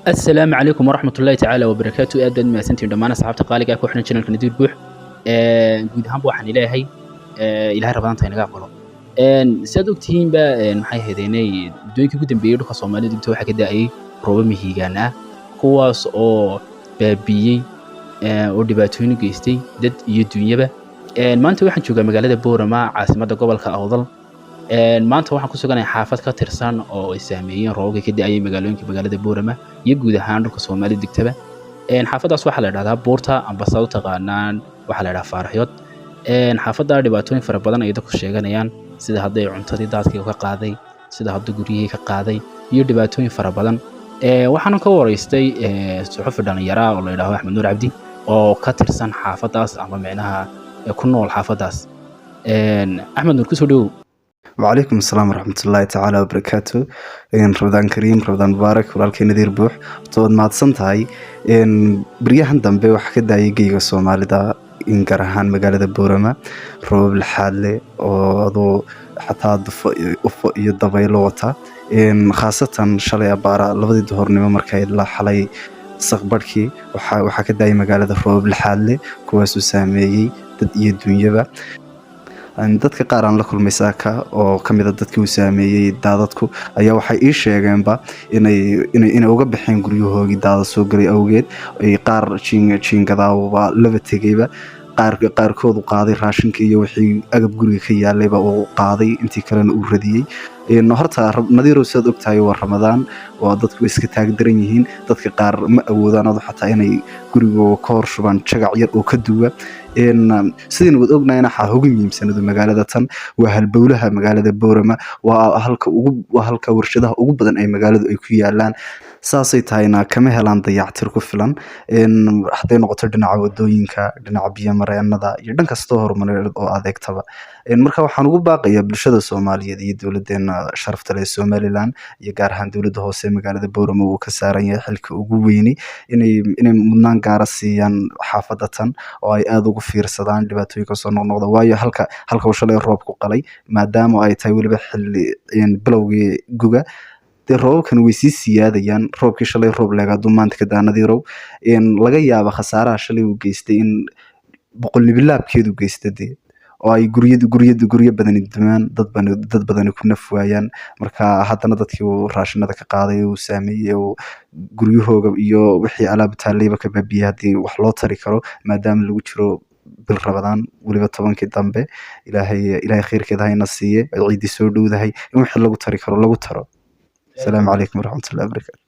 السلام عليكم ورحمة الله تعالى وبركاته أبدًا ما سنتين دمان أصحابta qaaliga ah ku xiran channelka Nadiir Buux guud ahaanba waxaan ilaahay ilaahay rabadaanta inaga aqbalo sidaad ogtihiinba maxay ahaydeenay muddooyinkii ugu dambeeyay dhulka Soomaalida inta waxa ka da'ayay roobab mihigaan ah kuwaas oo baabi'iyey oo dhibaatooyin u geystay dad iyo dunyaba maanta waxaan joogaa magaalada Boorama caasimadda gobolka Awdal maanta waxaan ku suganahay xaafad ka tirsan oo ay saameeyeen roobabka ka da'ayay magaalada Boorama iyo guud ahaan dhulka Soomaalida digtaba xaafadaas waxa la yiraahdaa Buurta ambassador u taqaanaan waxa la yiraahdaa Faaraxyood xaafadda dhibaatooyin fara badan ay dadku sheeganayaan sida hadday cuntadii daadkii ka qaaday sida hadda guryihii ka qaaday iyo dhibaatooyin fara badan waxaan ka waraystay suxufi dhalinyaro oo la yiraahdo Axmed Nuur Cabdi oo ka tirsan xaafadaas ama micnaha ku nool xaafadaas Axmed Nuur ku soo dhawow وعليكم السلام ورحمة الله تعالى وبركاته رمضان كريم رمضان مبارك ولالكي نذير بوح طود ما تصنتهاي برياهن دنبي وحكي داي جيغا سوماليدا إن كرهان مقالة بورما روب الحالي وضو حتى أفو يدبايلو وطا خاصة شالي أبارا لفظي دهورني ممركا إلا حالي سقبركي وحكي داي مقالة روب الحالي كواسو ساميي دد يدونيبا dadka qaar aan la kulmay saaka oo kamid ah dadkii uu saameeyay daadadku ayaa waxay ii sheegeenba inay uga baxeen guryahoogii daadad soo galay awgeed ay qaar jiingadaaba laba tegayba qaarkood qaaday raashinka iyo wixii agab guriga ka yaalayba uu qaaday intii kalena uu radiyay horta nadiir oo soo ogtahay waa Ramadaan oo dadku iska taag daran yihiin dadka qaar ma awoodaan oo xataa inay gurigooda ka hor shubaan jagac yar oo ka duwa sideen wad ognaayna waxa ugu muhiimsanadu magaalada tan waa halbowlaha magaalada Boorama waa halka warshadaha ugu badan ay magaaladu ay ku yaalaan saasay tahayna kama helaan dayactir ku filan haday noqoto dhinaca wadooyinka dhinaca biyo mareennada iyo dhan kasta horumareed oo adeegtaba marka waxaan ugu baaqayaa bulshada Soomaaliyeed iyo dawladeena sharafta leh Somaliland iyo gaar ahaan dawladda hoose magaalada Boorama oo ka saaran yahay xilka ugu weyn inay mudnaan gaar ah siiyaan xaafadda tan oo ay aad ugu fiirsadaan dhibaatooyinka soo noqnoqda waayo halka shalay roob ku qalay maadaama ay tahay waliba xilli bilowgii guga roobkan way sii siyaadayaan roobkii shalay roob leegaadu maanta ka daanadiirow laga yaabo khasaaraha shalay uu geystay in boqolnibilaabkeedu geystay oo ay guryo badan dumaan dad badan ku nafwaayaan marka haddana dadkii uu raashinada ka qaaday uu saameeyay oo guryahooga iyo wixii alaab taalayba ka baabiyay hadii wax loo tari karo maadaama lagu jiro bil Ramadaan waliba 10kii dambe ilaahay khayrkeeda hayna siiye ciidi soo dhowdahay in wixii lagu tari karo lagu taro السلام عليكم ورحمة الله وبركاته